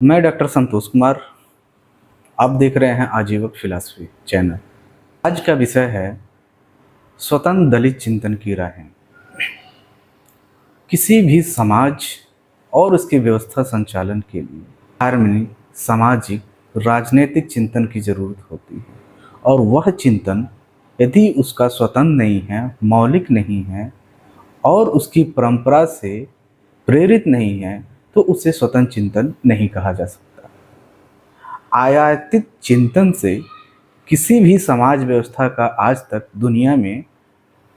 मैं डॉक्टर संतोष कुमार। आप देख रहे हैं आजीवक फिलॉसफी चैनल। आज का विषय है स्वतंत्र दलित चिंतन की राहें। किसी भी समाज और उसकी व्यवस्था संचालन के लिए धार्मिक, सामाजिक, राजनीतिक चिंतन की जरूरत होती है और वह चिंतन यदि उसका स्वतंत्र नहीं है, मौलिक नहीं है और उसकी परंपरा से प्रेरित नहीं है तो उसे स्वतंत्र चिंतन नहीं कहा जा सकता। आयातित चिंतन से किसी भी समाज व्यवस्था का आज तक दुनिया में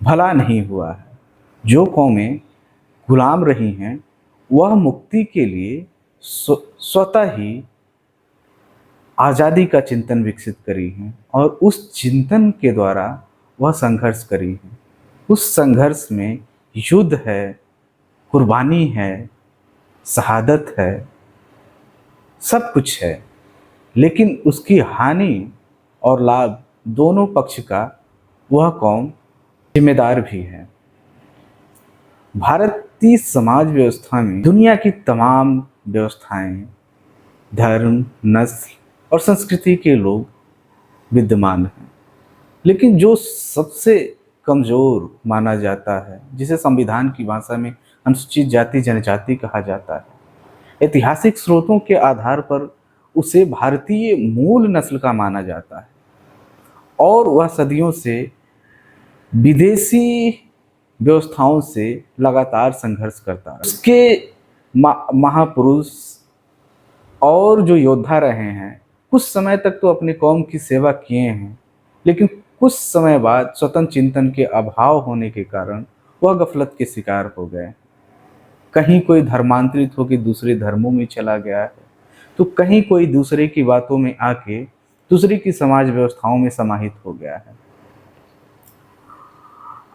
भला नहीं हुआ है। जो कौमें गुलाम रही हैं वह मुक्ति के लिए स्वतः ही आज़ादी का चिंतन विकसित करी हैं और उस चिंतन के द्वारा वह संघर्ष करी हैं। उस संघर्ष में युद्ध है, कुर्बानी है, शहादत है, सब कुछ है, लेकिन उसकी हानि और लाभ दोनों पक्ष का वह कौम जिम्मेदार भी है। भारतीय समाज व्यवस्था में दुनिया की तमाम व्यवस्थाएं, धर्म, नस्ल और संस्कृति के लोग विद्यमान हैं, लेकिन जो सबसे कमज़ोर माना जाता है, जिसे संविधान की भाषा में अनुसूचित जाति जनजाति कहा जाता है, ऐतिहासिक स्रोतों के आधार पर उसे भारतीय मूल नस्ल का माना जाता है और वह सदियों से विदेशी व्यवस्थाओं से लगातार संघर्ष करता है। उसके महापुरुष और जो योद्धा रहे हैं कुछ समय तक तो अपनी कौम की सेवा किए हैं, लेकिन कुछ समय बाद स्वतंत्र चिंतन के अभाव होने के कारण वह गफलत के शिकार हो गए। कहीं कोई धर्मांतरित होकर दूसरे धर्मों में चला गया है, तो कहीं कोई दूसरे की बातों में आके दूसरे की समाज व्यवस्थाओं में समाहित हो गया है।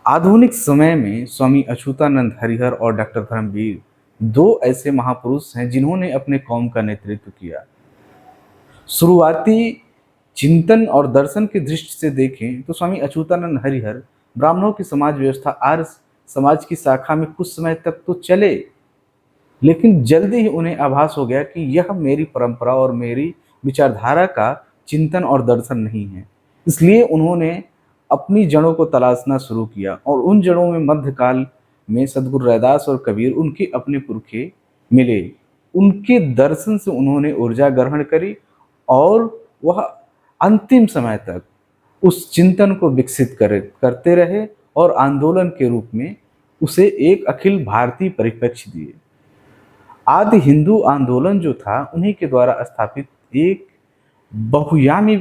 आधुनिक समय में स्वामी अच्युतानंद हरिहर और डॉक्टर धर्मवीर दो ऐसे महापुरुष हैं जिन्होंने अपने कौम का नेतृत्व किया। शुरुआती चिंतन और दर्शन की दृष्टि से देखें तो स्वामी अच्युतानंद हरिहर ब्राह्मणों की समाज व्यवस्था आर्य समाज की शाखा में कुछ समय तक तो चले, लेकिन जल्दी ही उन्हें आभास हो गया कि यह मेरी परंपरा और मेरी विचारधारा का चिंतन और दर्शन नहीं है। इसलिए उन्होंने अपनी जड़ों को तलाशना शुरू किया और उन जड़ों में मध्यकाल में सदगुरु रैदास और कबीर उनके अपने पुरखे मिले। उनके दर्शन से उन्होंने ऊर्जा ग्रहण करी और वह अंतिम समय तक उस चिंतन को विकसित करते रहे और आंदोलन के रूप में उसे एक अखिल भारतीय परिप्रेक्ष्य दिए। आदि हिंदू आंदोलन जो था उन्हीं के द्वारा स्थापित एक बहुयामी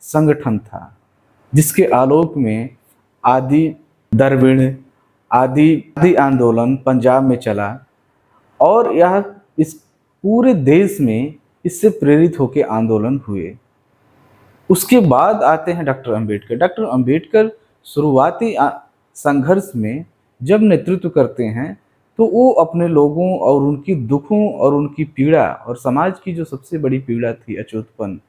संगठन था, जिसके आलोक में आदि द्रविड़ आदि आंदोलन पंजाब में चला और यह इस पूरे देश में इससे प्रेरित होकर आंदोलन हुए। उसके बाद आते हैं डॉक्टर अंबेडकर। डॉक्टर अंबेडकर शुरुआती संघर्ष में जब नेतृत्व करते हैं तो वो अपने लोगों और उनकी दुखों और उनकी पीड़ा और समाज की जो सबसे बड़ी पीड़ा थी अछूतपन,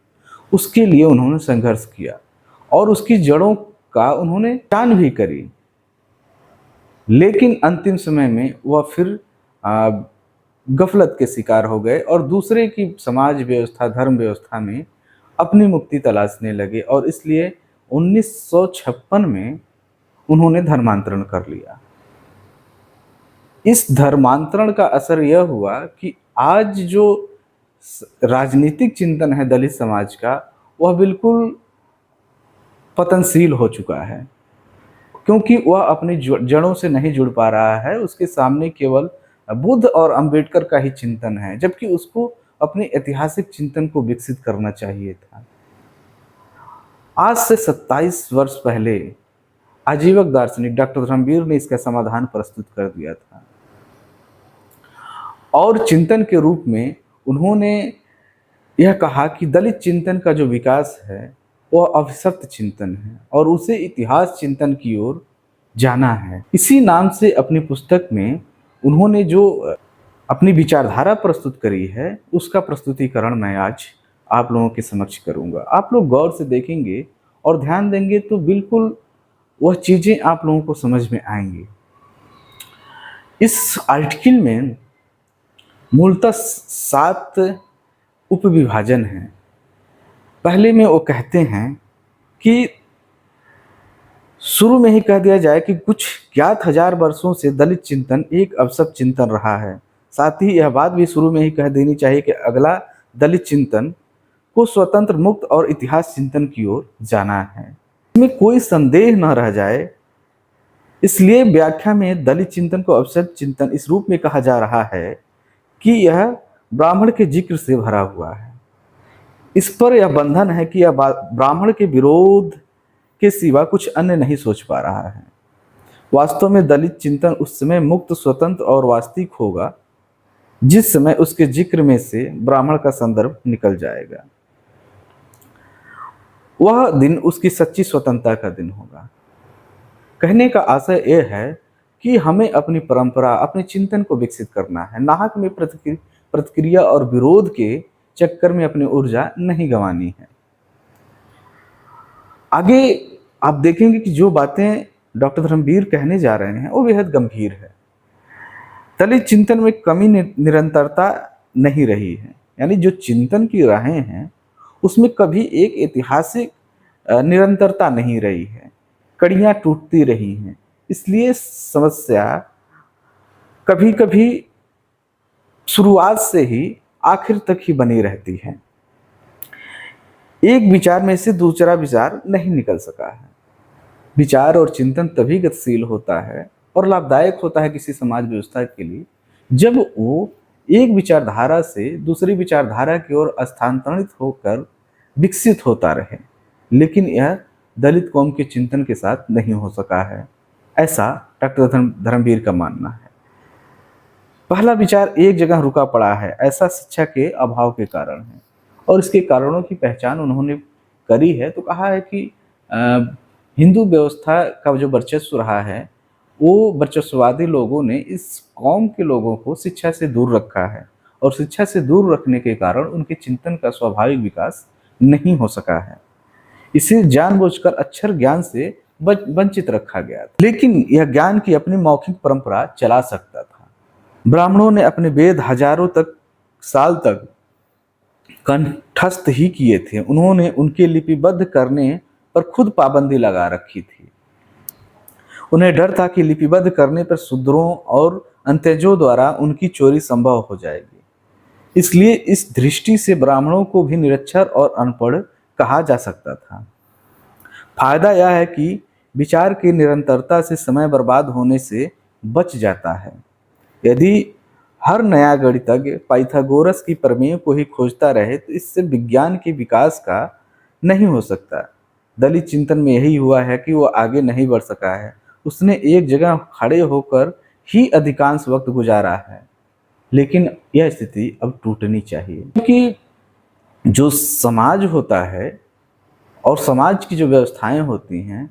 उसके लिए उन्होंने संघर्ष किया और उसकी जड़ों का उन्होंने जान भी करी। लेकिन अंतिम समय में वह फिर गफलत के शिकार हो गए और दूसरे की समाज व्यवस्था, धर्म व्यवस्था में अपनी मुक्ति तलाशने लगे और इसलिए 1956 में उन्होंने धर्मांतरण कर लिया। इस धर्मांतरण का असर यह हुआ कि आज जो राजनीतिक चिंतन है दलित समाज का, वह बिल्कुल पतनशील हो चुका है, क्योंकि वह अपनी जड़ों से नहीं जुड़ पा रहा है। उसके सामने केवल बुद्ध और अंबेडकर का ही चिंतन है, जबकि उसको अपने ऐतिहासिक चिंतन को विकसित करना चाहिए था। आज से 27 वर्ष पहले आजीवक दार्शनिक डॉक्टर धर्मवीर ने इसका समाधान प्रस्तुत कर दिया था और चिंतन के रूप में उन्होंने यह कहा कि दलित चिंतन का जो विकास है वह अभिशप्त चिंतन है और उसे इतिहास चिंतन की ओर जाना है। इसी नाम से अपनी पुस्तक में उन्होंने जो अपनी विचारधारा प्रस्तुत करी है उसका प्रस्तुतिकरण मैं आज आप लोगों के समक्ष करूंगा। आप लोग गौर से देखेंगे और ध्यान देंगे तो बिल्कुल वह चीज़ें आप लोगों को समझ में आएंगी। इस आर्टिकल में मूलतः 7 उपविभाजन है। पहले में वो कहते हैं कि शुरू में ही कह दिया जाए कि कुछ ज्ञात हजार वर्षों से दलित चिंतन एक अवसर चिंतन रहा है। साथ ही यह बात भी शुरू में ही कह देनी चाहिए कि अगला दलित चिंतन को स्वतंत्र मुक्त और इतिहास चिंतन की ओर जाना है, इसमें कोई संदेह न रह जाए। इसलिए व्याख्या में दलित चिंतन को अवसर चिंतन इस रूप में कहा जा रहा है कि यह ब्राह्मण के जिक्र से भरा हुआ है। इस पर यह बंधन है कि यह ब्राह्मण के विरोध के सिवा कुछ अन्य नहीं सोच पा रहा है। वास्तव में दलित चिंतन उस समय मुक्त, स्वतंत्र और वास्तविक होगा जिस समय उसके जिक्र में से ब्राह्मण का संदर्भ निकल जाएगा। वह दिन उसकी सच्ची स्वतंत्रता का दिन होगा। कहने का आशय यह है कि हमें अपनी परंपरा, अपने चिंतन को विकसित करना है। नाहक में प्रतिक्रिया और विरोध के चक्कर में अपनी ऊर्जा नहीं गंवानी है। आगे आप देखेंगे कि जो बातें डॉक्टर धर्मवीर कहने जा रहे हैं वो बेहद गंभीर है। दलित चिंतन में कमी निरंतरता नहीं रही है, यानी जो चिंतन की राहें हैं उसमें कभी एक ऐतिहासिक निरंतरता नहीं रही है, कड़ियाँ टूटती रही हैं। इसलिए समस्या कभी कभी शुरुआत से ही आखिर तक ही बनी रहती है। एक विचार में से दूसरा विचार नहीं निकल सका है। विचार और चिंतन तभी गतिशील होता है और लाभदायक होता है किसी समाज व्यवस्था के लिए जब वो एक विचारधारा से दूसरी विचारधारा की ओर स्थानांतरित होकर विकसित होता रहे। लेकिन यह दलित कौम के चिंतन के साथ नहीं हो सका है, ऐसा डॉक्टर धर्मवीर का मानना है। पहला विचार एक जगह रुका पड़ा है, ऐसा शिक्षा के अभाव के कारण है और इसके कारणों की पहचान उन्होंने करी है। तो कहा है कि हिंदू व्यवस्था का जो वर्चस्व रहा है वो वर्चस्ववादी लोगों ने इस कौम के लोगों को शिक्षा से दूर रखा है और शिक्षा से दूर रखने के कारण उनके चिंतन का स्वाभाविक विकास नहीं हो सका है। इसे जानबूझकर अक्षर ज्ञान से वंचित रखा गया था, लेकिन यह ज्ञान की अपनी मौखिक परंपरा चला सकता था। ब्राह्मणों ने अपने वेद हजारों साल तक कंठस्थ ही किए थे। उन्होंने उनके लिपिबद्ध करने पर खुद पाबंदी लगा रखी थी। उन्हें डर था कि लिपिबद्ध करने पर शूद्रों और अंत्यजों द्वारा उनकी चोरी संभव हो जाएगी। इसलिए इस दृष्टि से ब्राह्मणों को भी निरक्षर और अनपढ़ कहा जा सकता था। फायदा यह है कि विचार की निरंतरता से समय बर्बाद होने से बच जाता है। यदि हर नया गणितज्ञ पाइथागोरस की प्रमेय को ही खोजता रहे तो इससे विज्ञान के विकास का नहीं हो सकता। दलित चिंतन में यही हुआ है कि वो आगे नहीं बढ़ सका है। उसने एक जगह खड़े होकर ही अधिकांश वक्त गुजारा है, लेकिन यह स्थिति अब टूटनी चाहिए। क्योंकि जो समाज होता है और समाज की जो व्यवस्थाएं होती हैं,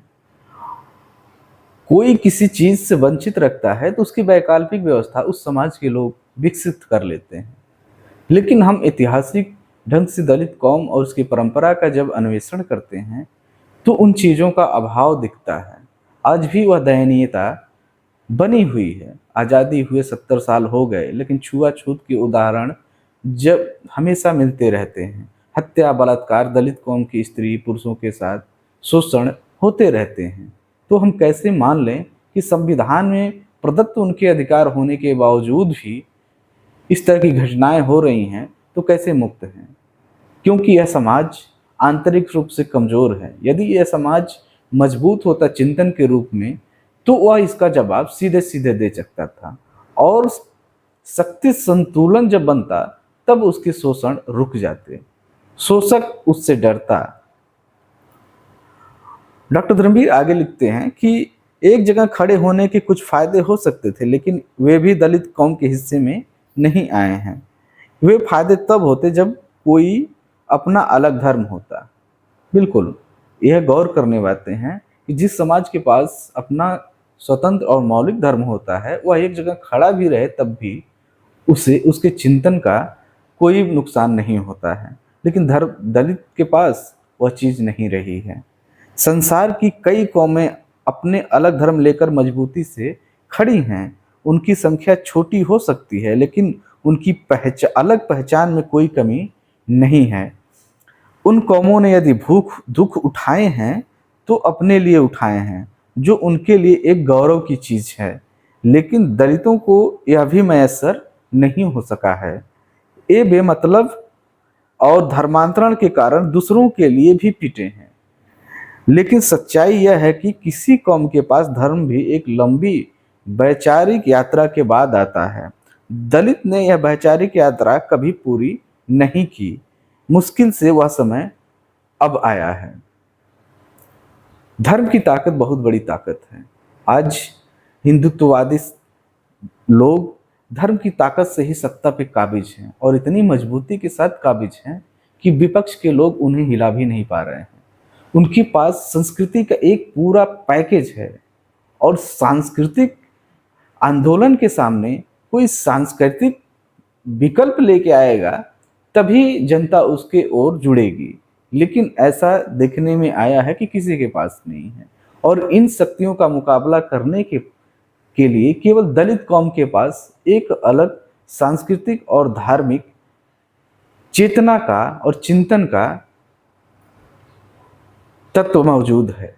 कोई किसी चीज से वंचित रखता है तो उसकी वैकल्पिक व्यवस्था उस समाज के लोग विकसित कर लेते हैं। लेकिन हम ऐतिहासिक ढंग से दलित कौम और उसकी परंपरा का जब अन्वेषण करते हैं तो उन चीज़ों का अभाव दिखता है। आज भी वह दयनीयता बनी हुई है। आज़ादी हुए 70 साल हो गए, लेकिन छुआछूत के उदाहरण जब हमेशा मिलते रहते हैं। हत्या, बलात्कार, दलित कौम की स्त्री पुरुषों के साथ शोषण होते रहते हैं। तो हम कैसे मान लें कि संविधान में प्रदत्त उनके अधिकार होने के बावजूद भी इस तरह की घटनाएं हो रही हैं तो कैसे मुक्त हैं? क्योंकि यह समाज आंतरिक रूप से कमजोर है। यदि यह समाज मजबूत होता चिंतन के रूप में तो वह इसका जवाब सीधे सीधे दे सकता था और शक्ति संतुलन जब बनता तब उसके शोषण रुक जाते, शोषक उससे डरता। डॉक्टर धर्मवीर आगे लिखते हैं कि एक जगह खड़े होने के कुछ फायदे हो सकते थे, लेकिन वे भी दलित कौम के हिस्से में नहीं आए हैं। वे फायदे तब होते जब कोई अपना अलग धर्म होता। बिल्कुल, यह गौर करने बातें हैं कि जिस समाज के पास अपना स्वतंत्र और मौलिक धर्म होता है वह एक जगह खड़ा भी रहे तब भी उसे उसके चिंतन का कोई नुकसान नहीं होता है। लेकिन दलित के पास वह चीज़ नहीं रही है। संसार की कई कौमें अपने अलग धर्म लेकर मजबूती से खड़ी हैं। उनकी संख्या छोटी हो सकती है, लेकिन उनकी अलग पहचान में कोई कमी नहीं है। उन कौमों ने यदि भूख दुख उठाए हैं तो अपने लिए उठाए हैं, जो उनके लिए एक गौरव की चीज है। लेकिन दलितों को यह भी मैसर नहीं हो सका है। ये बेमतलब और धर्मांतरण के कारण दूसरों के लिए भी पिटे हैं। लेकिन सच्चाई यह है कि किसी कौम के पास धर्म भी एक लंबी वैचारिक यात्रा के बाद आता है। दलित ने यह वैचारिक यात्रा कभी पूरी नहीं की। मुश्किल से वह समय अब आया है। धर्म की ताकत बहुत बड़ी ताकत है। आज हिंदुत्ववादी लोग धर्म की ताकत से ही सत्ता पे काबिज हैं और इतनी मजबूती के साथ काबिज हैं कि विपक्ष के लोग उन्हें हिला भी नहीं पा रहे हैं। उनके पास संस्कृति का एक पूरा पैकेज है और सांस्कृतिक आंदोलन के सामने कोई सांस्कृतिक विकल्प लेके आएगा तभी जनता उसके ओर जुड़ेगी। लेकिन ऐसा देखने में आया है कि किसी के पास नहीं है। और इन शक्तियों का मुकाबला करने के लिए केवल दलित कौम के पास एक अलग सांस्कृतिक और धार्मिक चेतना का और चिंतन का तत्व मौजूद है।